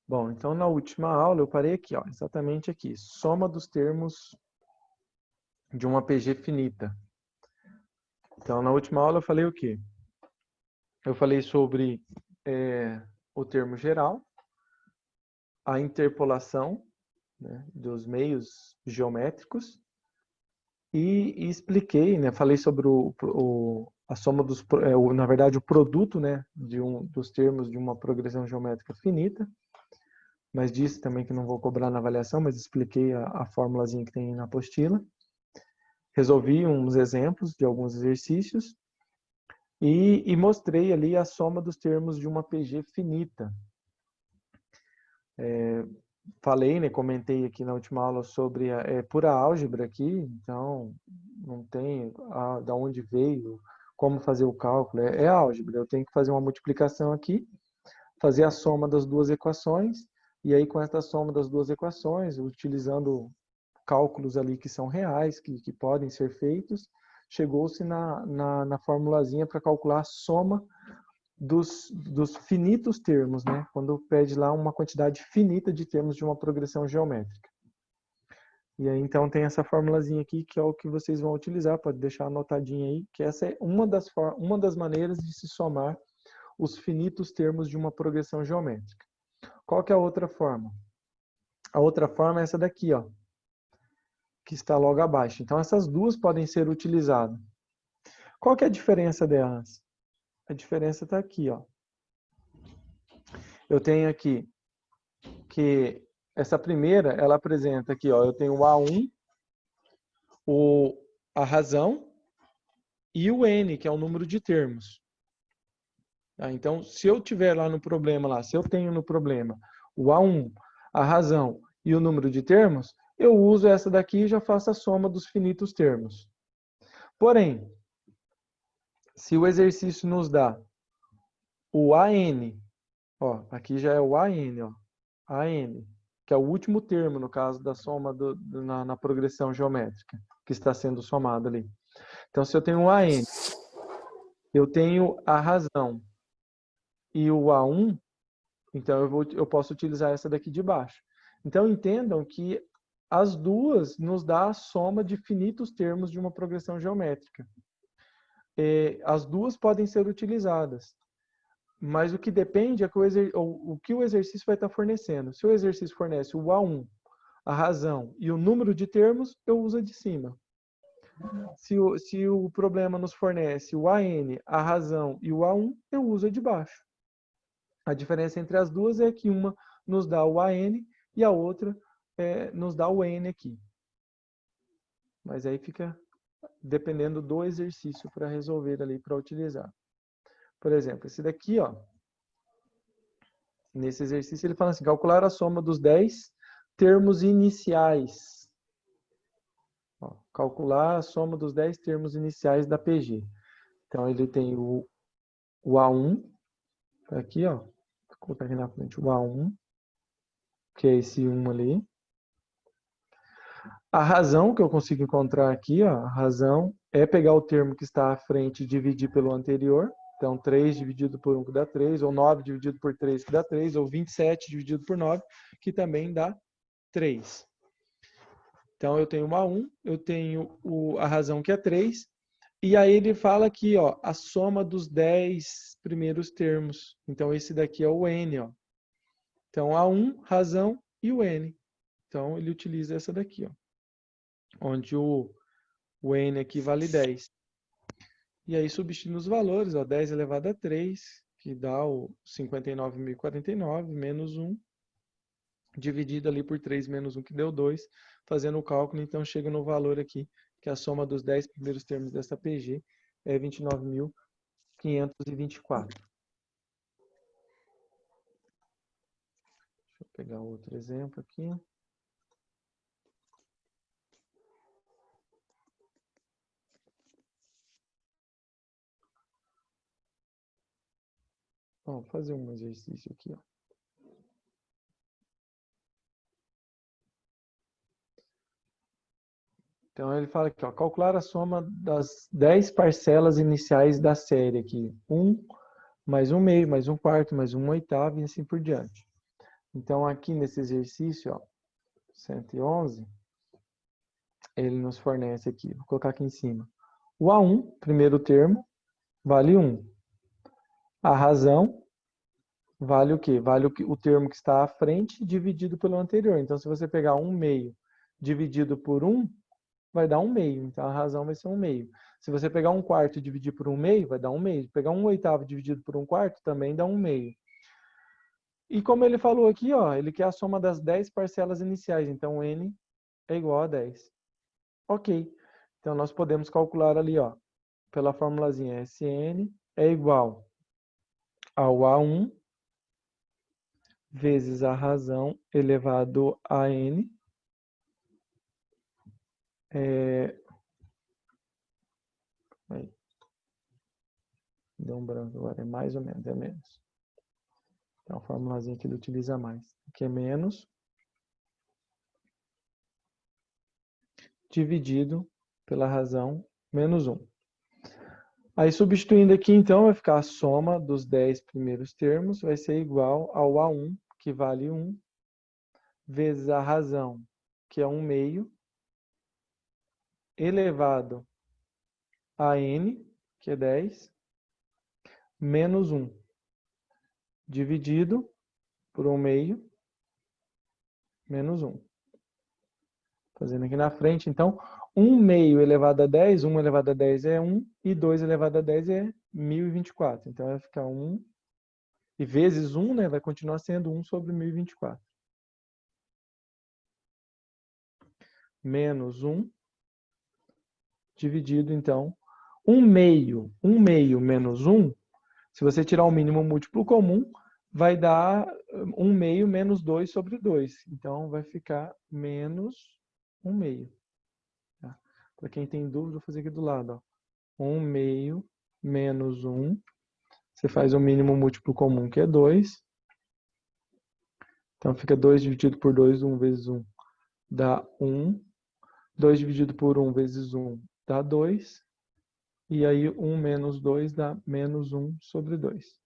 Bom, então na última aula eu parei aqui, ó, exatamente aqui. Soma dos termos de uma PG finita. Então na última aula eu falei o quê? Eu falei sobre o termo geral, a interpolação, né, dos meios geométricos e expliquei, né, falei sobre a soma dos, na verdade o produto, né, dos termos de uma progressão geométrica finita. Mas disse também que não vou cobrar na avaliação, mas expliquei a formulazinha que tem na apostila. Resolvi uns exemplos de alguns exercícios e mostrei ali a soma dos termos de uma PG finita. Falei, né, comentei aqui na última aula sobre pura álgebra aqui, então não tem da onde veio, como fazer o cálculo, é álgebra. Eu tenho que fazer uma multiplicação aqui, fazer a soma das duas equações, e aí com essa soma das duas equações, utilizando cálculos ali que são reais, que podem ser feitos, chegou-se na formulazinha para calcular a soma dos finitos termos, né? Quando pede lá uma quantidade finita de termos de uma progressão geométrica. E aí então tem essa formulazinha aqui, que é o que vocês vão utilizar, pode deixar anotadinha aí, que essa é uma das maneiras de se somar os finitos termos de uma progressão geométrica. Qual que é a outra forma? A outra forma é essa daqui, ó, que está logo abaixo. Então, essas duas podem ser utilizadas. Qual que é a diferença delas? A diferença está aqui, ó. Eu tenho aqui que essa primeira, ela apresenta aqui, ó, eu tenho o A1, a razão e o N, que é o número de termos. Tá? Então, se eu tiver lá no problema, se eu tenho no problema o A1, a razão e o número de termos, eu uso essa daqui e já faço a soma dos finitos termos. Porém, se o exercício nos dá o AN, ó, aqui já é o AN, ó, AN, que é o último termo, no caso da soma na progressão geométrica, que está sendo somada ali. Então, se eu tenho um AN, eu tenho a razão e o A1, então eu posso utilizar essa daqui de baixo. Então, entendam que as duas nos dá a soma de finitos termos de uma progressão geométrica. As duas podem ser utilizadas, mas o que depende é o que o exercício vai estar fornecendo. Se o exercício fornece o A1, a razão e o número de termos, eu uso a de cima. Se o problema nos fornece o AN, a razão e o A1, eu uso a de baixo. A diferença entre as duas é que uma nos dá o AN e a outra nos dá o N aqui. Mas aí fica dependendo do exercício para resolver ali, para utilizar. Por exemplo, esse daqui, ó, nesse exercício ele fala assim, calcular a soma dos 10 termos iniciais. Ó, calcular a soma dos 10 termos iniciais da PG. Então ele tem o A1, aqui, ó, vou colocar aqui na frente o A1, que é esse 1 ali. A razão que eu consigo encontrar aqui, ó, a razão é pegar o termo que está à frente e dividir pelo anterior. Então, 3 dividido por 1 que dá 3, ou 9 dividido por 3 que dá 3, ou 27 dividido por 9, que também dá 3. Então, eu tenho uma 1, eu tenho a razão que é 3, e aí ele fala aqui, ó, a soma dos 10 primeiros termos. Então, esse daqui é o N, ó. Então, a 1, razão e o N. Então, ele utiliza essa daqui, ó, onde o N aqui vale 10. E aí, substituindo os valores, ó, 10 elevado a 3, que dá o 59.049, menos 1, dividido ali por 3 menos 1, que deu 2, fazendo o cálculo, então chega no valor aqui, que a soma dos 10 primeiros termos dessa PG é 29.524. Deixa eu pegar outro exemplo aqui. Vou fazer um exercício aqui, ó. Então ele fala aqui, ó, calcular a soma das 10 parcelas iniciais da série aqui. 1 mais 1 meio, mais 1 quarto, mais 1 oitavo e assim por diante. Então, aqui nesse exercício, ó, 111, ele nos fornece aqui, vou colocar aqui em cima. O A1, primeiro termo, vale 1. A razão vale o quê? Vale o termo que está à frente dividido pelo anterior. Então, se você pegar 1/2 dividido por 1, vai dar 1/2. Então, a razão vai ser 1/2. Se você pegar 1/4 e dividir por 1/2, vai dar 1/2. Pegar 1/8 dividido por 1/4, também dá 1/2. E como ele falou aqui, ó, ele quer a soma das 10 parcelas iniciais. Então, N é igual a 10. Ok. Então, nós podemos calcular ali, ó, pela formulazinha SN é igual ao A1 vezes a razão elevado a N. Aí. Deu um branco agora. É mais ou menos, é menos. Então, a formulazinha que ele utiliza mais. Que é menos dividido pela razão menos 1. Aí, substituindo aqui, então, vai ficar a soma dos 10 primeiros termos, vai ser igual ao A1, que vale 1, vezes a razão, que é 1/2, elevado a N, que é 10, menos 1, dividido por 1/2, menos 1. Fazendo aqui na frente, então, 1/2 elevado a 10, 1 elevado a 10 é 1, e 2 elevado a 10 é 1024. Então, vai ficar 1, e vezes 1, né, vai continuar sendo 1 sobre 1024. Menos 1, dividido, então, 1/2 menos 1, se você tirar o mínimo múltiplo comum, vai dar 1/2 menos 2 sobre 2. Então, vai ficar menos 1/2. Tá? Para quem tem dúvida, vou fazer aqui do lado. Ó. 1/2 menos 1. Você faz o mínimo múltiplo comum, que é 2. Então, fica 2 dividido por 2, 1 vezes 1 dá 1. 2 dividido por 1 vezes 1 dá 2. E aí, 1 menos 2 dá menos 1 sobre 2.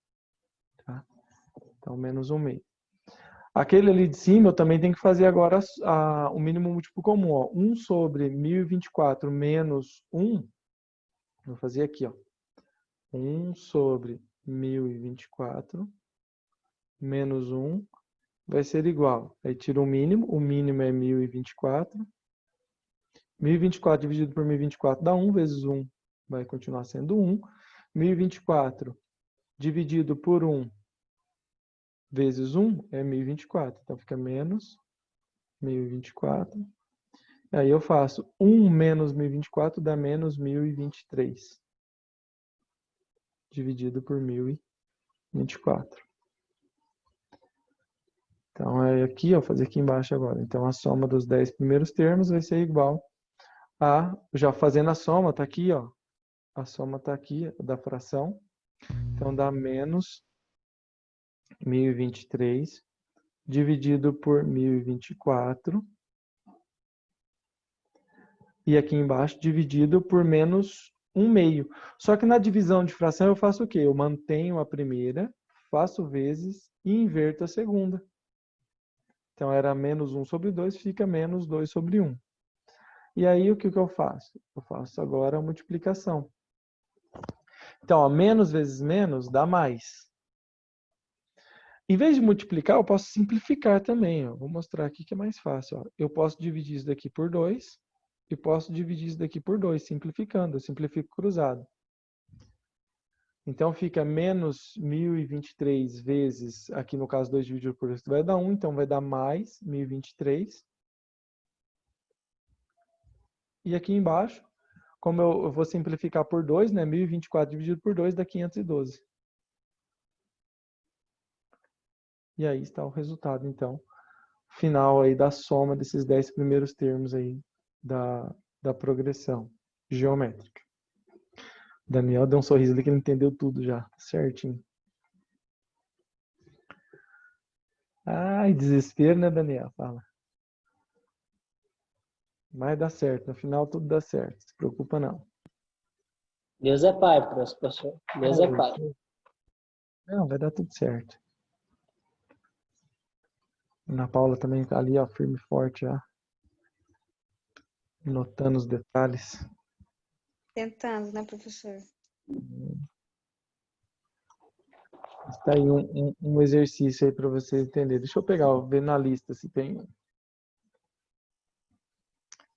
Tá? Então, menos 1/2. Aquele ali de cima, eu também tenho que fazer agora o mínimo múltiplo comum. Ó. 1 sobre 1024 menos 1. Vou fazer aqui. Ó. 1 sobre 1024 menos 1 vai ser igual. Aí tira o mínimo é 1024. 1024 dividido por 1024 dá 1, vezes 1 vai continuar sendo 1. 1024 dividido por 1 vezes 1 é 1024. Então, fica menos 1024. Aí eu faço 1 menos 1024 dá menos 1023. Dividido por 1024. Então, é aqui, ó, fazer aqui embaixo agora. Então, a soma dos 10 primeiros termos vai ser igual a... Já fazendo a soma, tá aqui, ó. A soma tá aqui, da fração. Então, dá menos 1023 dividido por 1024. E aqui embaixo, dividido por menos 1/2. Só que na divisão de fração eu faço o quê? Eu mantenho a primeira, faço vezes e inverto a segunda. Então, era menos 1 sobre 2, fica menos 2 sobre 1. E aí, o que eu faço? Eu faço agora a multiplicação. Então, ó, menos vezes menos dá mais. Em vez de multiplicar, eu posso simplificar também. Ó. Vou mostrar aqui que é mais fácil. Ó. Eu posso dividir isso daqui por 2 e posso dividir isso daqui por 2, simplificando. Eu simplifico cruzado. Então, fica menos 1023 vezes, aqui no caso 2 dividido por 2 vai dar 1, então vai dar mais 1023. E aqui embaixo, como eu vou simplificar por 2, né, 1024 dividido por 2 dá 512. E aí está o resultado, então, final aí da soma desses 10 primeiros termos aí da progressão geométrica. Daniel deu um sorriso ali que ele entendeu tudo já, certinho. Ai, desespero, né, Daniel? Fala. Mas dá certo, no final tudo dá certo, não se preocupa não. Deus é pai, professor. Deus é pai. Não, vai dar tudo certo. Ana Paula também tá ali, ó, firme e forte, já. Notando os detalhes. Tentando, né, professor? Está aí um exercício aí para você entender. Deixa eu pegar, ver na lista se tem.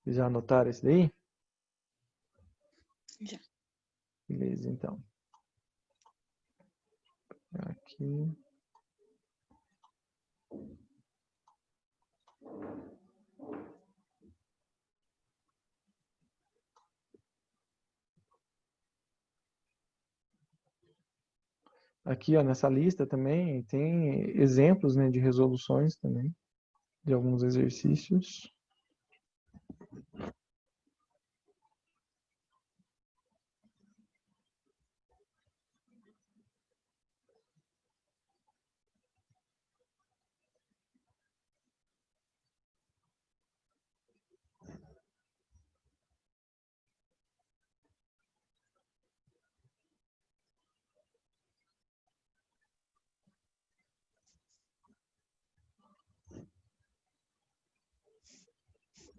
Já anotaram esse daí? Já. Beleza, então. Aqui. Aqui, ó, nessa lista também tem exemplos, né, de resoluções também, de alguns exercícios.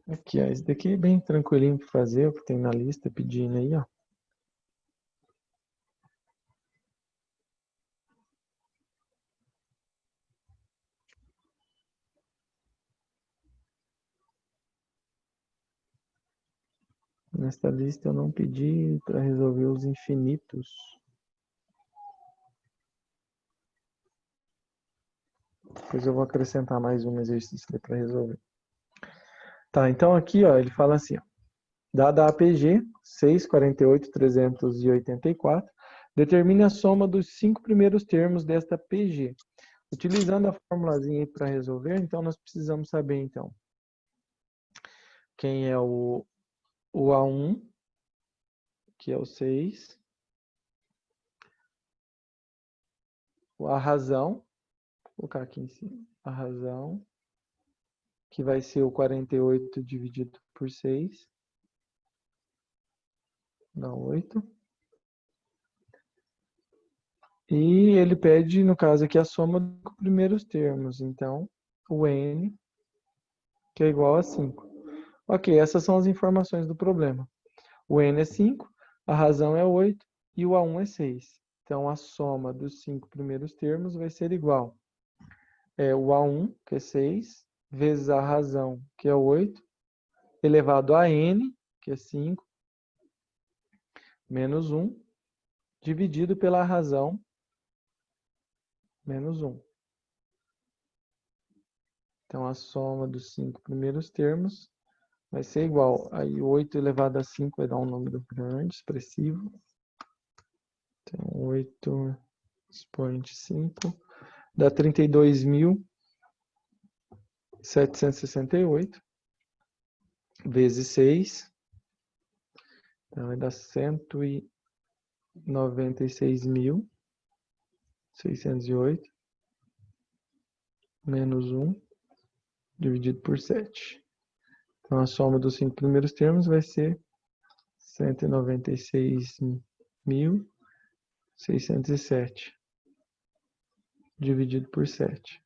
Aqui, ó, esse daqui é bem tranquilinho para fazer, o que tem na lista pedindo aí, ó. Nesta lista eu não pedi para resolver os infinitos. Depois eu vou acrescentar mais um exercício para resolver. Tá, então aqui, ó, ele fala assim, ó, dada a APG 648.384, determine a soma dos 5 primeiros termos desta PG. Utilizando a formulazinha aí para resolver, então nós precisamos saber, então, quem é o A1, que é o 6, a razão, vou colocar aqui em cima, a razão, que vai ser o 48 dividido por 6, dá 8. E ele pede, no caso aqui, a soma dos primeiros termos. Então, o n, que é igual a 5. Ok, essas são as informações do problema. O n é 5, a razão é 8 e o A1 é 6. Então, a soma dos 5 primeiros termos vai ser igual. O A1, que é 6, vezes a razão, que é 8, elevado a n, que é 5, menos 1, dividido pela razão, menos 1. Então, a soma dos 5 primeiros termos vai ser igual. Aí, 8 elevado a 5 vai dar um número grande, expressivo. Então, 8 expoente 5 dá 32.768 vezes 6. Então, vai dar 196.608 menos 1 dividido por 7. Então, a soma dos 5 primeiros termos vai ser 196.607 dividido por 7.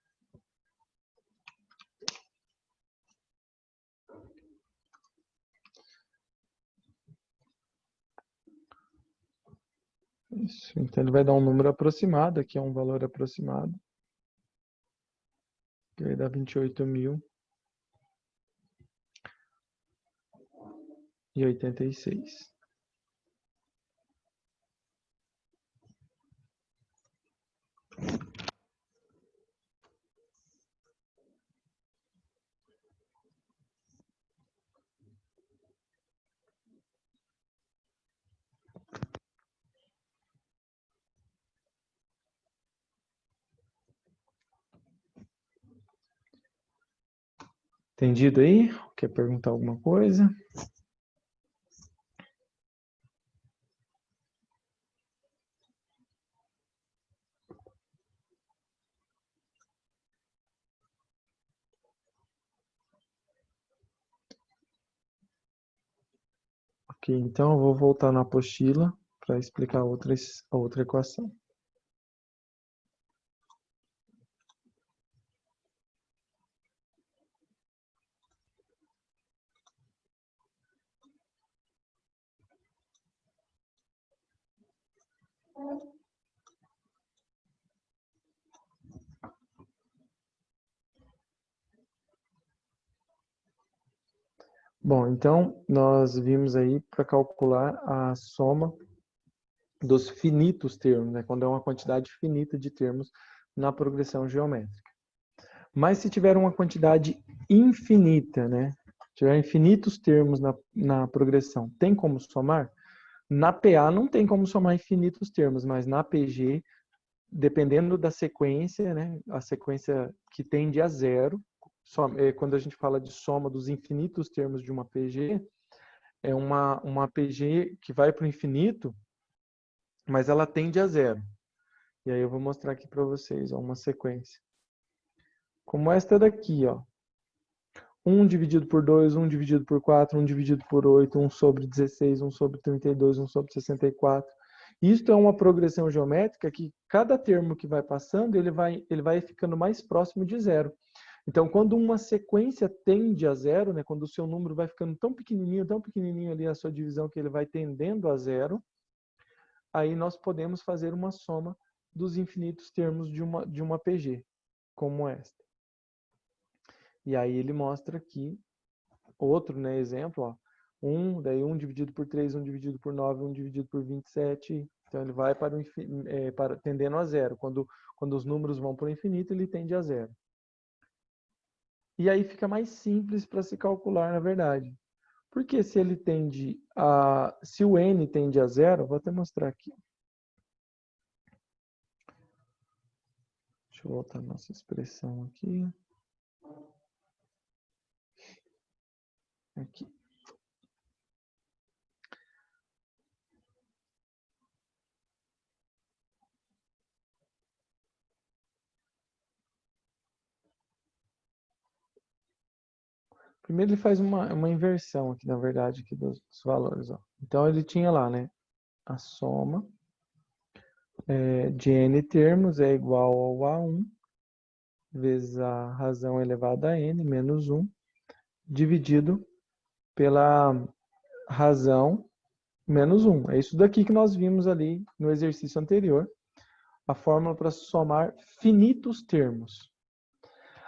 Isso. Então, ele vai dar um número aproximado, aqui é um valor aproximado, que vai dar 28.086. Entendido aí? Quer perguntar alguma coisa? Ok, então eu vou voltar na apostila para explicar a outra equação. Bom, então nós vimos aí para calcular a soma dos finitos termos, né? Quando é uma quantidade finita de termos na progressão geométrica. Mas se tiver uma quantidade infinita, né? Tiver infinitos termos na progressão, tem como somar? Na PA não tem como somar infinitos termos, mas na PG, dependendo da sequência, né? A sequência que tende a zero, quando a gente fala de soma dos infinitos termos de uma PG, é uma PG que vai para o infinito, mas ela tende a zero. E aí eu vou mostrar aqui para vocês, ó, uma sequência. Como esta daqui, ó. 1 dividido por 2, 1 dividido por 4, 1 dividido por 8, 1 sobre 16, 1 sobre 32, 1 sobre 64. Isto é uma progressão geométrica que cada termo que vai passando, ele vai ficando mais próximo de zero. Então, quando uma sequência tende a zero, né, quando o seu número vai ficando tão pequenininho ali a sua divisão que ele vai tendendo a zero, aí nós podemos fazer uma soma dos infinitos termos de uma PG, como esta. E aí ele mostra aqui outro, né, exemplo, ó, 1 dividido por 3, 1 dividido por 9, 1 dividido por 27. Então ele vai tendendo a zero. Quando os números vão para o infinito, ele tende a zero. E aí fica mais simples para se calcular, na verdade. Porque se o n tende a zero, vou até mostrar aqui. Deixa eu voltar a nossa expressão aqui. Aqui. Primeiro ele faz uma inversão aqui, na verdade, aqui dos valores. Ó. Então ele tinha lá, né? A soma de n termos é igual ao A1 vezes a razão elevada a n menos 1 dividido pela razão menos 1. É isso daqui que nós vimos ali no exercício anterior. A fórmula para somar finitos termos.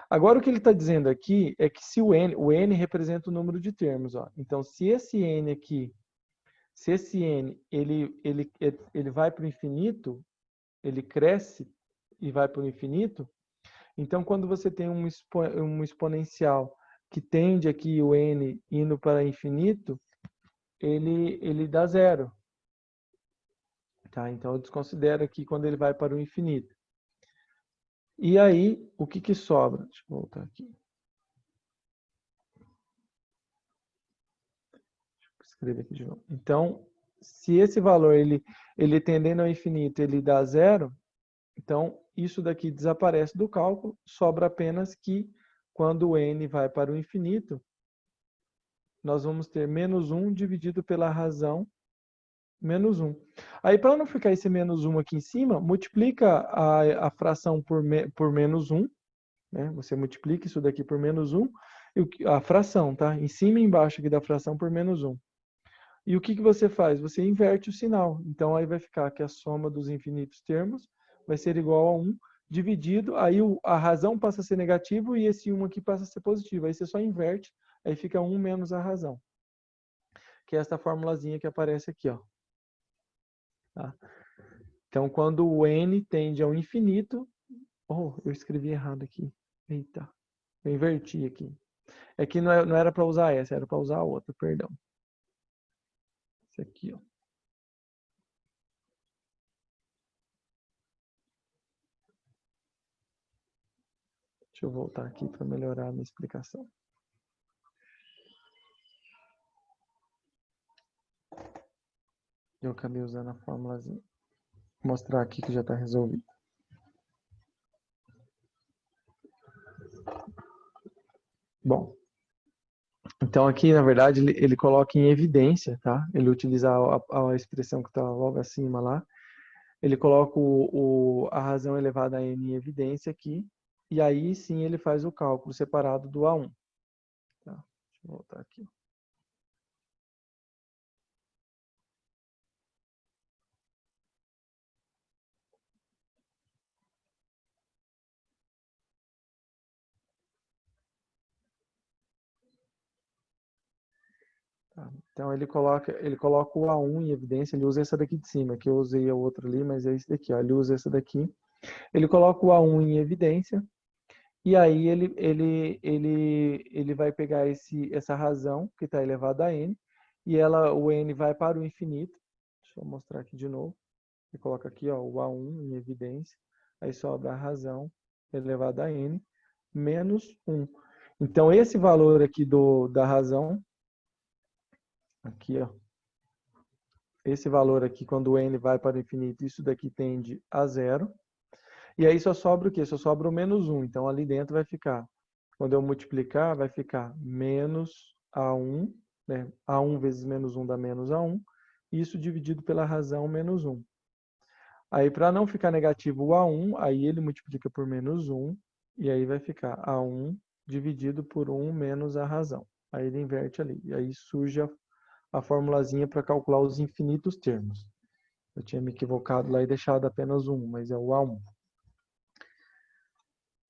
Agora o que ele está dizendo aqui é que se o n representa o número de termos. Ó. Então, se esse n aqui, ele vai para o infinito, ele cresce e vai para o infinito, então quando você tem um exponencial que tende aqui o n indo para infinito, ele dá zero. Tá? Então eu desconsidero aqui quando ele vai para o infinito. E aí, o que sobra? Deixa eu voltar aqui. Deixa eu escrever aqui de novo. Então, se esse valor, ele tendendo ao infinito, ele dá zero, então isso daqui desaparece do cálculo, sobra apenas que quando o n vai para o infinito, nós vamos ter menos 1 dividido pela razão menos 1. Aí, para não ficar esse menos 1 aqui em cima, multiplica a fração por menos 1. Né? Você multiplica isso daqui por menos 1. A fração, tá? Em cima e embaixo aqui da fração por menos 1. E o que você faz? Você inverte o sinal. Então, aí vai ficar que a soma dos infinitos termos vai ser igual a 1 dividido. Aí a razão passa a ser negativo e esse 1 aqui passa a ser positivo. Aí você só inverte, aí fica 1 menos a razão. Que é essa formulazinha que aparece aqui, ó. Tá? Então, quando o n tende ao infinito... Oh, eu escrevi errado aqui. Eita, eu inverti aqui. É que não era para usar essa, era para usar a outra, perdão. Esse aqui, ó. Deixa eu voltar aqui para melhorar a minha explicação. Eu acabei usando a fórmulazinha. Vou mostrar aqui que já está resolvido. Bom, então aqui, na verdade, ele coloca em evidência, tá? Ele utiliza a expressão que está logo acima lá. Ele coloca a razão elevada a n em evidência aqui. E aí, sim, ele faz o cálculo separado do A1. Tá? Deixa eu voltar aqui. Então ele coloca o A1 em evidência, ele usa essa daqui de cima, que eu usei a outra ali, mas é esse daqui, ó, ele usa essa daqui. Ele coloca o A1 em evidência, e aí ele vai pegar essa razão, que está elevada a n, e o n vai para o infinito. Deixa eu mostrar aqui de novo. Ele coloca aqui, ó, o A1 em evidência, aí sobra a razão elevada a n, menos 1. Então, esse valor aqui da razão, aqui, ó, esse valor aqui, quando o n vai para o infinito, isso daqui tende a zero. E aí só sobra o quê? Só sobra o menos 1. Então, ali dentro vai ficar, quando eu multiplicar, vai ficar menos A1, né? A1 vezes menos 1 dá menos A1. Isso dividido pela razão menos 1. Aí, para não ficar negativo o A1, aí ele multiplica por menos 1. E aí vai ficar A1 dividido por 1 menos a razão. Aí ele inverte ali. E aí surge a formulazinha para calcular os infinitos termos. Eu tinha me equivocado lá e deixado apenas 1, mas é o A1.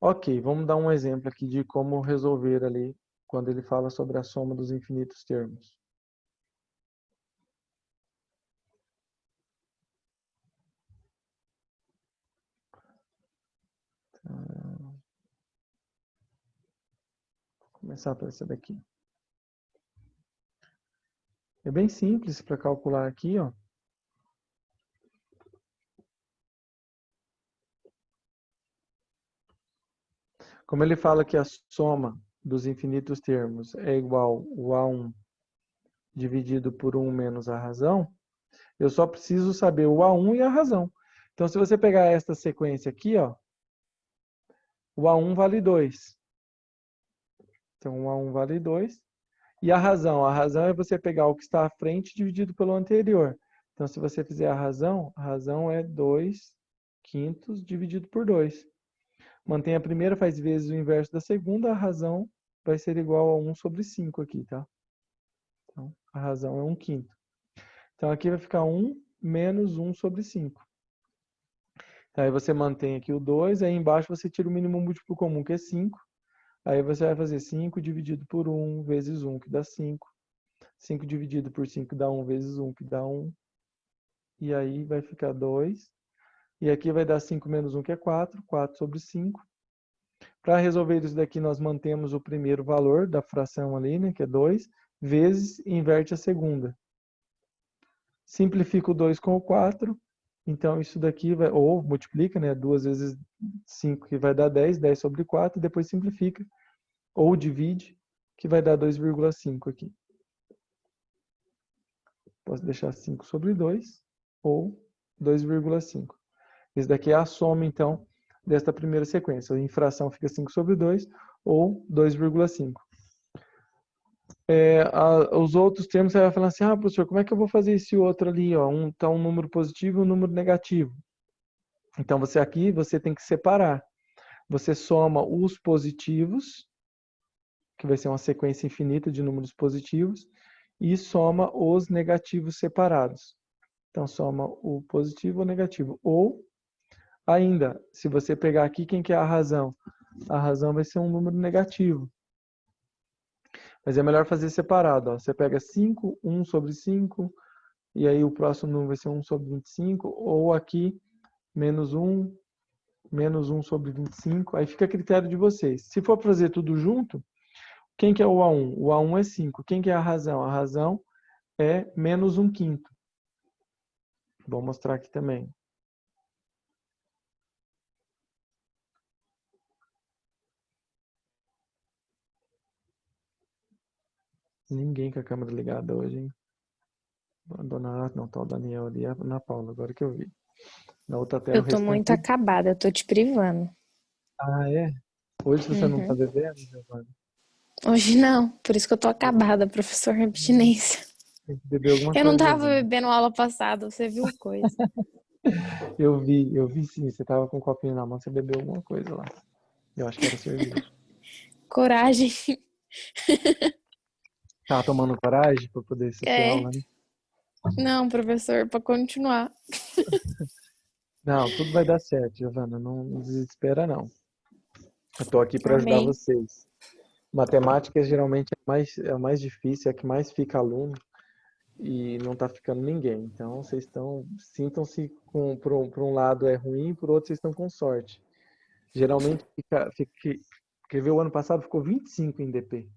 Ok, vamos dar um exemplo aqui de como resolver ali quando ele fala sobre a soma dos infinitos termos. Vou começar por essa daqui. É bem simples para calcular aqui, ó. Como ele fala que a soma dos infinitos termos é igual o A1 dividido por 1 menos a razão, eu só preciso saber o A1 e a razão. Então, se você pegar esta sequência aqui, ó, o A1 vale 2. Então, o A1 vale 2. E a razão é você pegar o que está à frente dividido pelo anterior. Então, se você fizer a razão é 2 quintos dividido por 2. Mantém a primeira, faz vezes o inverso da segunda, a razão vai ser igual a 1 sobre 5 aqui, tá? Então, a razão é 1 quinto. Então, aqui vai ficar 1 menos 1 sobre 5. Aí você mantém aqui o 2, aí embaixo você tira o mínimo múltiplo comum, que é 5. Aí você vai fazer 5 dividido por 1 vezes 1, que dá 5. 5 dividido por 5 dá 1 vezes 1, que dá 1. E aí vai ficar 2. E aqui vai dar 5 menos 1, que é 4. 4 sobre 5. Para resolver isso daqui, nós mantemos o primeiro valor da fração ali, né, que é 2, vezes e inverte a segunda. Simplifica o 2 com o 4. Então, isso daqui vai, ou multiplica, né, 2 vezes 5, que vai dar 10, 10 sobre 4, e depois simplifica, ou divide, que vai dar 2,5 aqui. Posso deixar 5 sobre 2, ou 2,5. Esse daqui é a soma, então, desta primeira sequência. A infração fica 5 sobre 2, ou 2,5. Os outros termos, você vai falar assim, professor, como é que eu vou fazer esse outro ali? Ó? Tá um número positivo e um número negativo. Então, você tem que separar. Você soma os positivos, que vai ser uma sequência infinita de números positivos, e soma os negativos separados. Então, soma o positivo ou negativo. Ou, ainda, se você pegar aqui, quem que é a razão? A razão vai ser um número negativo. Mas é melhor fazer separado. Ó. Você pega 5, 1 sobre 5, e aí o próximo número vai ser 1 sobre 25, ou aqui, menos 1 sobre 25. Aí fica a critério de vocês. Se for fazer tudo junto, quem que é o A1? O A1 é 5. Quem que é a razão? A razão é menos 1 quinto. Vou mostrar aqui também. Ninguém com a câmera ligada hoje, hein? Não, tá o Daniel ali e a Ana Paula, agora que eu vi. Na outra tela, Eu o tô restante muito tudo. acabada, eu tô te privando. Ah, é? Hoje você não tá bebendo, Giovana? Hoje não, por isso que eu tô acabada, professor abstinência. Tem que beber alguma Eu não coisa, tava né? bebendo aula passada, você viu coisa. Eu vi sim, você tava com um copinho na mão, você bebeu alguma coisa lá. Eu acho que era cerveja. Coragem. Tava tomando coragem para poder assistir a É. aula, né? Não, professor, pra continuar. Não, tudo vai dar certo, Giovana, não desespera não. Eu tô aqui para ajudar Amém. vocês. Matemática geralmente é o mais difícil, é que mais fica aluno. e não está ficando ninguém. Então, vocês sintam-se por um lado é ruim, por outro vocês estão com sorte. Geralmente, quer ver, o ano passado ficou 25 em DP.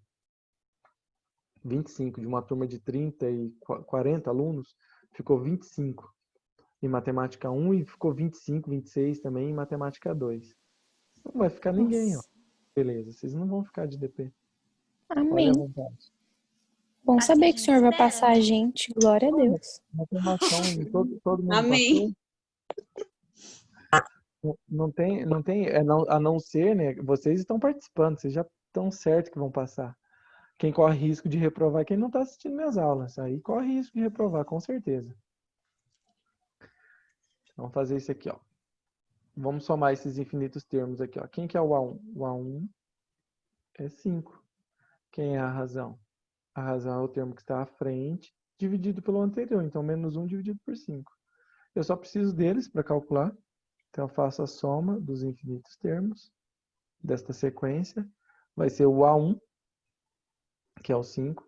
25, de uma turma de 30 e 40 alunos, ficou 25 em matemática 1 e ficou 25, 26 também em matemática 2. Não vai ficar ninguém, ó. Nossa. Beleza, vocês não vão ficar de DP. Olha Amém. à vontade. Bom Assim saber a que o gente senhor vai espera, passar a né? gente. Glória a Deus. Matemática 1, todo mundo Amém. passou. Não tem, a não ser, né? Vocês estão participando, vocês já estão certos que vão passar. Quem corre risco de reprovar é quem não está assistindo minhas aulas. Aí corre risco de reprovar, com certeza. Vamos fazer isso aqui, ó. Vamos somar esses infinitos termos aqui, ó. Quem que é o A1? O A1 é 5. Quem é a razão? A razão é o termo que está à frente, dividido pelo anterior. Então, menos 1 dividido por 5. Eu só preciso deles para calcular. Então, eu faço a soma dos infinitos termos desta sequência. Vai ser o A1, que é o 5,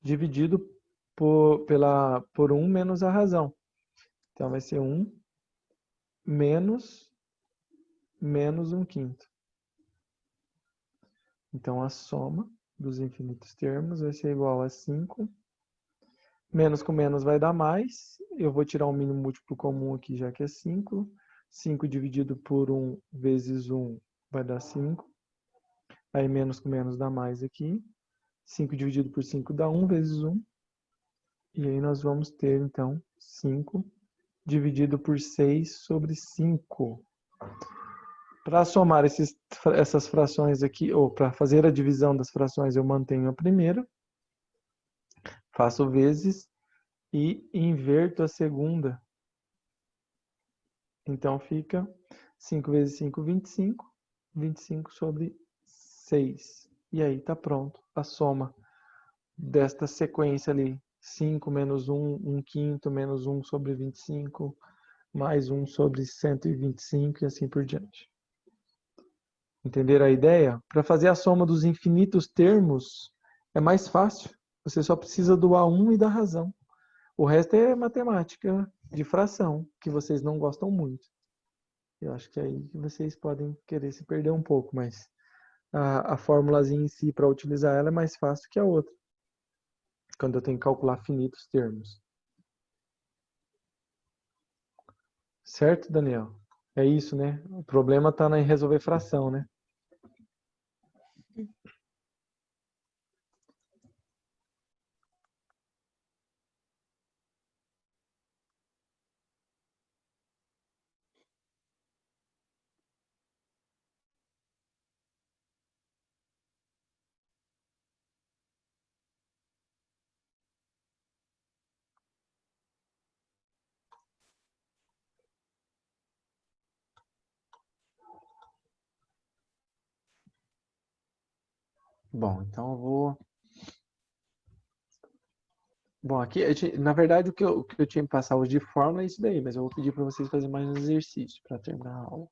dividido por 1 menos a razão. Então, vai ser 1 menos 1 quinto. Então, a soma dos infinitos termos vai ser igual a 5. Menos com menos vai dar mais. Eu vou tirar um mínimo múltiplo comum aqui, já que é 5. 5 dividido por 1 vezes 1 vai dar 5. Aí menos com menos dá mais aqui. 5 dividido por 5 dá 1 vezes 1. E aí nós vamos ter, então, 5 dividido por 6 sobre 5. Para somar essas frações aqui, ou para fazer a divisão das frações, eu mantenho a primeira. Faço vezes e inverto a segunda. Então fica 5 vezes 5, 25. 25 sobre 6. E aí está pronto a soma desta sequência ali. 5 menos 1, 1 quinto, menos 1 sobre 25, mais 1 sobre 125 e assim por diante. Entenderam a ideia? Para fazer a soma dos infinitos termos é mais fácil. Você só precisa do A1 e da razão. O resto é matemática de fração, que vocês não gostam muito. Eu acho que é aí que vocês podem querer se perder um pouco, mas a formulazinha em si, para utilizar ela, é mais fácil que a outra. Quando eu tenho que calcular finitos termos. Certo, Daniel? É isso, né? O problema está em resolver fração, né? Bom, então eu vou... Bom, aqui, na verdade, o que eu tinha que passar hoje de fórmula é isso daí, mas eu vou pedir para vocês fazerem mais um exercício para terminar a aula.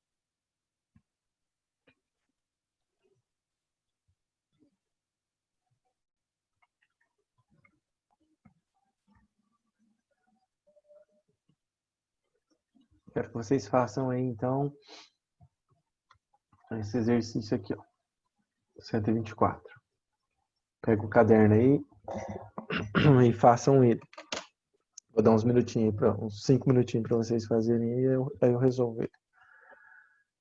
Quero que vocês façam aí, então, esse exercício aqui, ó. 124. Pega o caderno aí e façam ele. Vou dar uns minutinhos, uns 5 minutinhos para vocês fazerem e aí eu resolvo ele.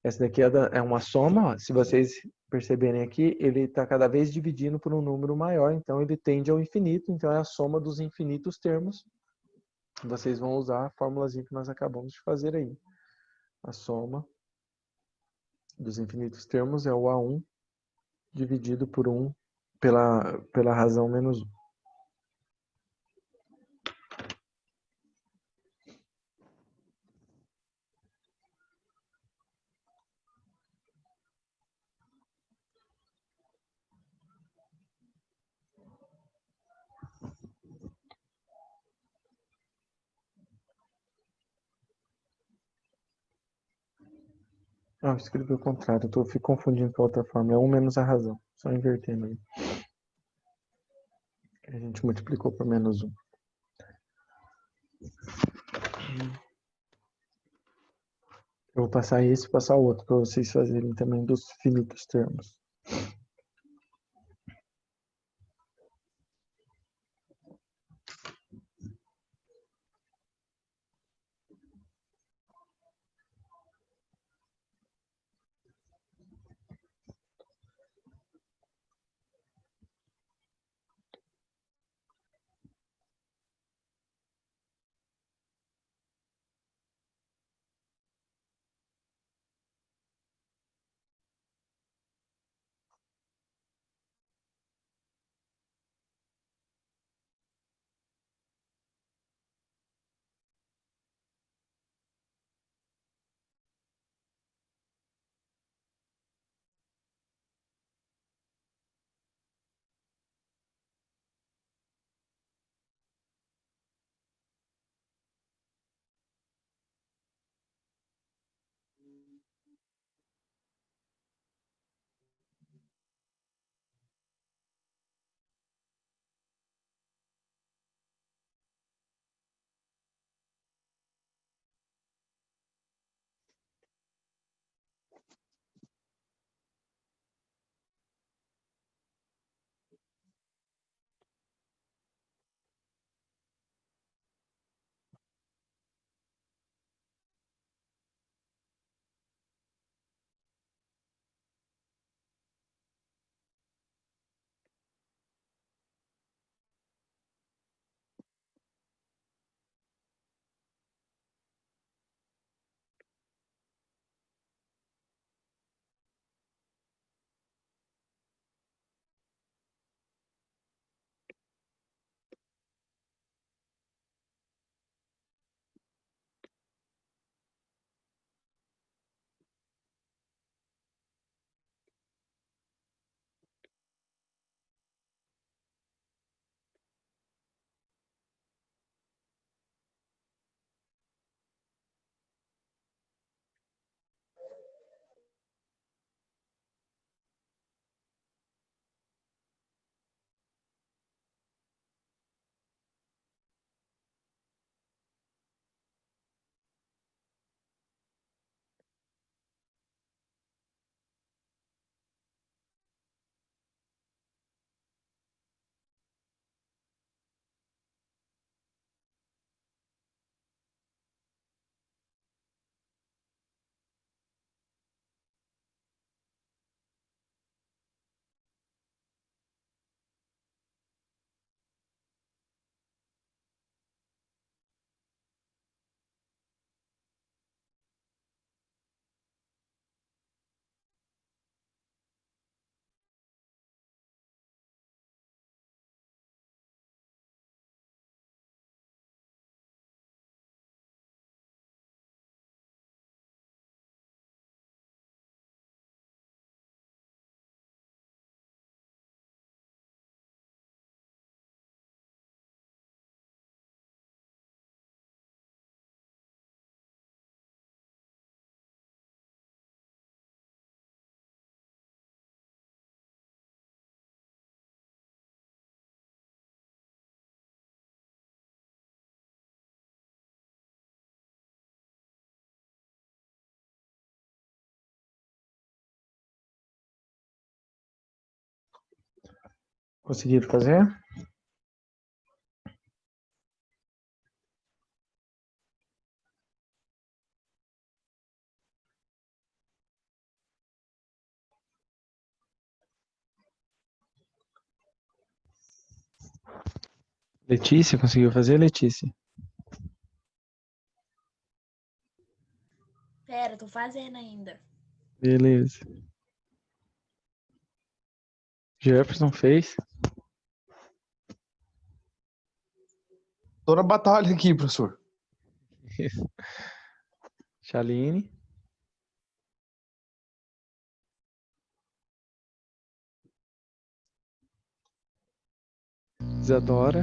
Essa daqui é uma soma, ó. Se vocês perceberem aqui, ele está cada vez dividindo por um número maior, então ele tende ao infinito, então é a soma dos infinitos termos. Vocês vão usar a formulazinha que nós acabamos de fazer aí. A soma dos infinitos termos é o A1 dividido por 1 pela razão menos 1. Ah, eu escrevi o contrário, eu fico confundindo com a outra forma. É 1 menos a razão. Só invertendo aí. A gente multiplicou por menos 1. Eu vou passar esse e passar o outro para vocês fazerem também dos finitos termos. Conseguiram fazer? Letícia, conseguiu fazer, Letícia? Pera, tô fazendo ainda. Beleza. Jefferson fez? Tô na batalha aqui, professor. Chaline? Isadora?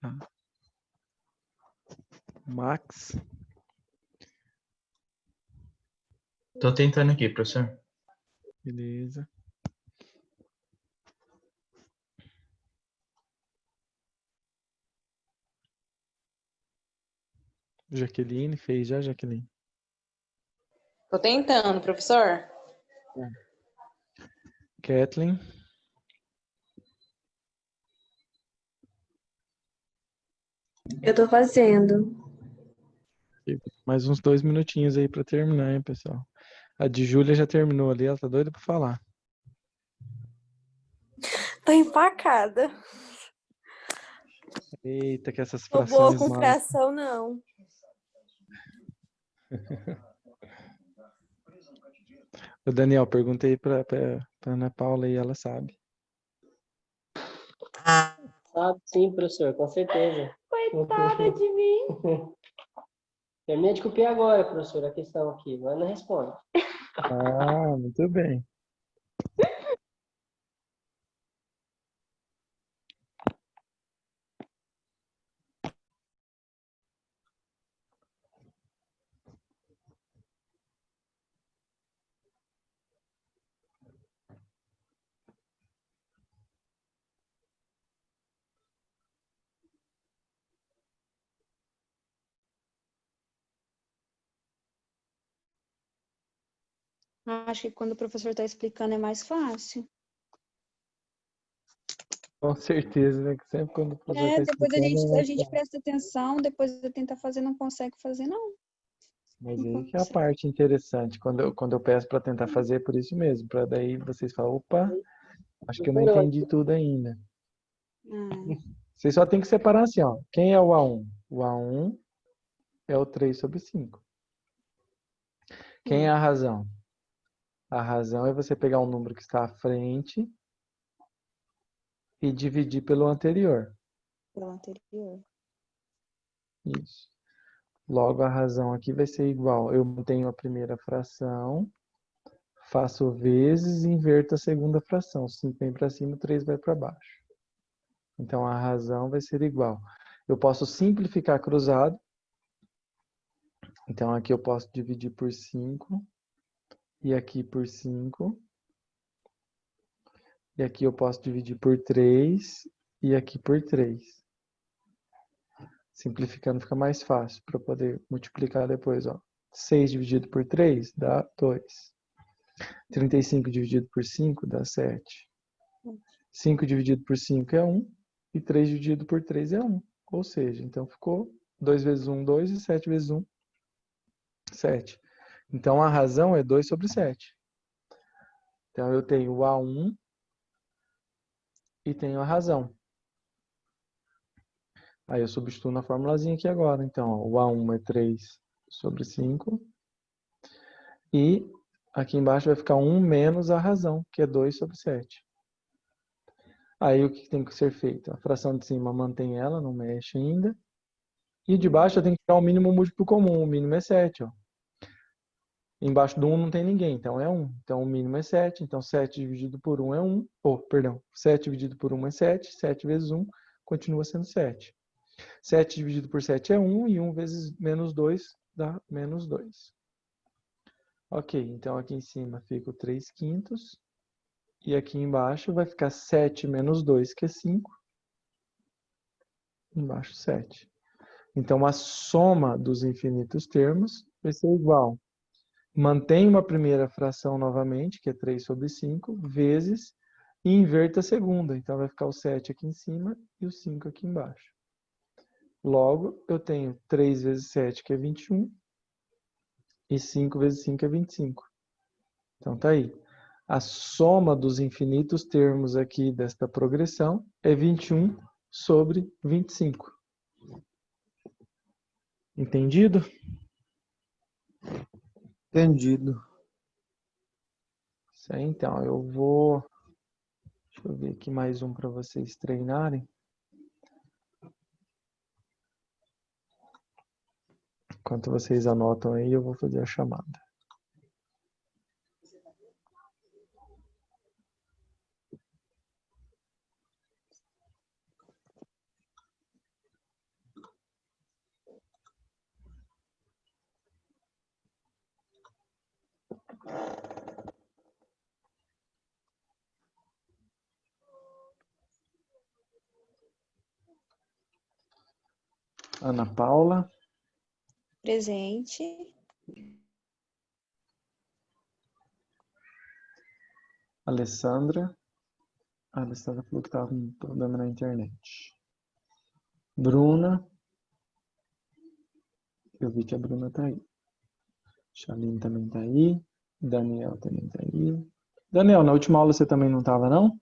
Tá. Max? Tô tentando aqui, professor. Beleza. Jaqueline fez já, Jaqueline? Tô tentando, professor. Kathleen? Eu tô fazendo. Mais uns 2 minutinhos aí pra terminar, hein, pessoal? A de Júlia já terminou ali, ela tá doida pra falar. Tô empacada. Eita, que essas Tô boa frações com mal. fração, não. O Daniel, perguntei pra Ana Paula e ela sabe. Sabe sim, professor, com certeza. Coitada de mim. Terminei de copiar agora, professor, a questão aqui. Agora não responde. Ah, muito bem. Acho que quando o professor está explicando é mais fácil. Com certeza, né? Que sempre quando o professor está Depois explicando, é a mais gente fácil. presta atenção, depois de tentar fazer, não consegue fazer, não. Mas Não aí que é a consegue. parte interessante, quando eu peço para tentar fazer, é por isso mesmo, para daí vocês falam, opa, acho que eu não entendi tudo ainda. Ah, Vocês só tem que separar assim, ó. Quem é o A1? O A1 é o 3 sobre 5. Quem é a razão? A razão é você pegar um número que está à frente e dividir pelo anterior. pelo anterior. Isso. Logo, a razão aqui vai ser igual. Eu mantenho a primeira fração, faço vezes e inverto a segunda fração. 5 vem para cima, 3 vai para baixo. Então, a razão vai ser igual. Eu posso simplificar cruzado. Então, aqui eu posso dividir por 5. E aqui por 5. E aqui eu posso dividir por 3. E aqui por 3. Simplificando fica mais fácil para poder multiplicar depois. Ó. 6 dividido por 3 dá 2. 35 dividido por 5 dá 7. 5 dividido por 5 é 1. E 3 dividido por 3 é 1. Ou seja, então ficou 2 vezes 1, 2. E 7 vezes 1, 7. Então, a razão é 2 sobre 7. Então, eu tenho o A1 e tenho a razão. Aí eu substituo na formulazinha aqui agora. Então, ó, o A1 é 3 sobre 5. E aqui embaixo vai ficar 1 menos a razão, que é 2 sobre 7. Aí o que tem que ser feito? A fração de cima mantém ela, não mexe ainda. E de baixo eu tenho que tirar o mínimo múltiplo comum. O mínimo é 7. Ó. Embaixo do 1 não tem ninguém, então é 1. Então o mínimo é 7. Então 7 dividido por 1 é 1. 7 dividido por 1 é 7. 7 vezes 1 continua sendo 7. 7 dividido por 7 é 1. E 1 vezes menos 2 dá menos 2. Ok, então aqui em cima fica o 3 quintos. E aqui embaixo vai ficar 7 menos 2, que é 5. Embaixo 7. Então a soma dos infinitos termos vai ser igual. Mantém uma primeira fração novamente, que é 3 sobre 5, vezes, e inverta a segunda. Então vai ficar o 7 aqui em cima e o 5 aqui embaixo. Logo, eu tenho 3 vezes 7, que é 21, e 5 vezes 5 é 25. Então tá aí. A soma dos infinitos termos aqui desta progressão é 21 sobre 25. Entendido? Entendido. Isso aí, então. Eu vou... Deixa eu ver aqui mais um para vocês treinarem. Enquanto vocês anotam aí, eu vou fazer a chamada. Ana Paula. Presente. Alessandra. A Alessandra falou que estava com problema na internet. Bruna. Eu vi que a Bruna tá aí. Chaline também tá aí. Daniel também tá aí. Daniel, na última aula você também não estava, não?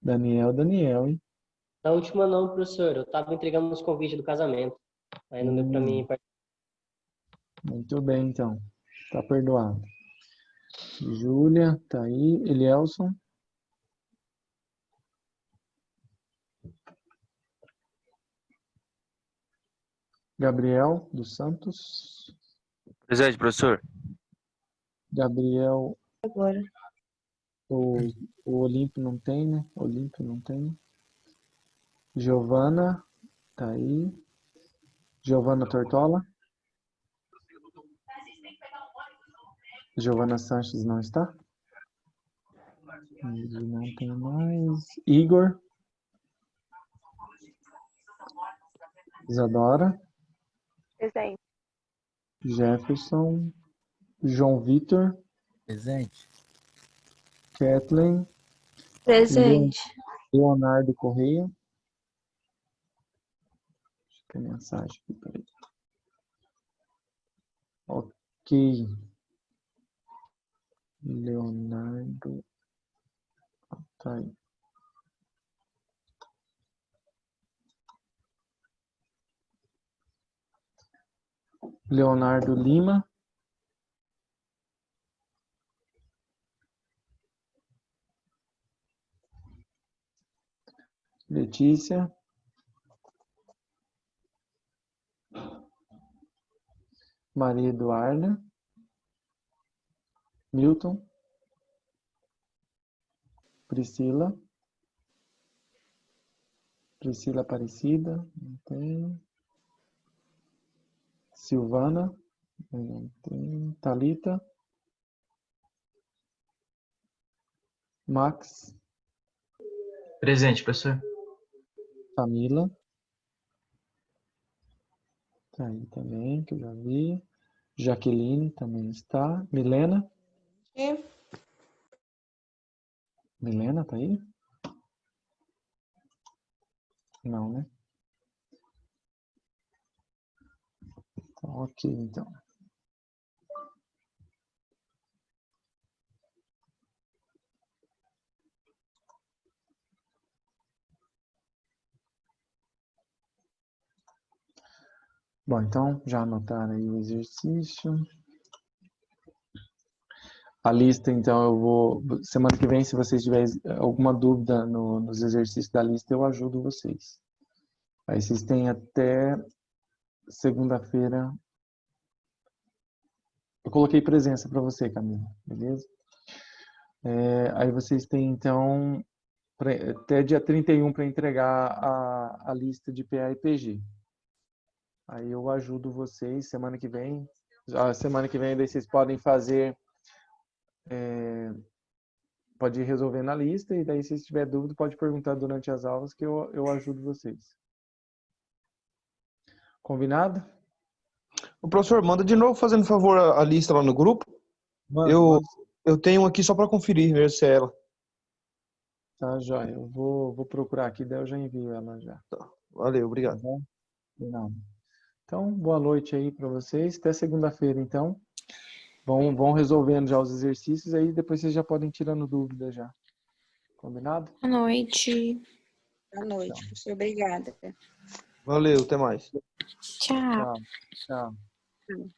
Daniel, hein? Na última não, professor. Eu tava entregando os convites do casamento. Aí não deu pra mim participar. Muito bem, então. Tá perdoado. Júlia, tá aí. Elielson. Gabriel dos Santos. Presente, professor. Gabriel, Agora. o Olímpio não tem, né? Olímpio não tem. Giovana, tá aí. Giovana Tortola. Giovana Sanches não está? Não tem mais. Igor. Isadora. Presente. Jefferson. João Vitor. Presente. Kathleen. Presente. Leonardo Correia. Deixa eu ver a mensagem aqui, peraí. Ok. Leonardo. Tá aí. Leonardo Lima. Letícia. Maria Eduarda. Milton. Priscila. Priscila Aparecida. Não tem. Silvana. Não tem. Thalita. Max. Presente, professor. Camila. Tá aí também, que eu já vi. Jaqueline também está. Milena. Milena tá aí? Não, né? Tá, ok, então. Bom, então já anotaram aí o exercício. A lista, então, eu vou... Semana que vem, se vocês tiverem alguma dúvida nos exercícios da lista, eu ajudo vocês. Aí vocês têm até segunda-feira. Eu coloquei presença para você, Camila, beleza? Aí vocês têm, então, até dia 31 para entregar a lista de PA e PG. Aí eu ajudo vocês semana que vem. A semana que vem daí vocês podem fazer... pode ir resolvendo a lista e daí se tiver dúvida pode perguntar durante as aulas que eu ajudo vocês. Combinado? O professor, manda de novo, fazendo favor, a lista lá no grupo. Eu tenho aqui só para conferir, ver se é ela. Tá, joia. Eu vou procurar aqui, daí eu já envio ela já. Tá. Valeu, Tá obrigado. bom? De nada. Então, boa noite aí para vocês. Até segunda-feira, então. Vão resolvendo já os exercícios, aí depois vocês já podem ir tirando dúvida já. Combinado? Boa noite. Boa noite, professor. Obrigada. Valeu, até mais. Tchau. Tchau. Tchau.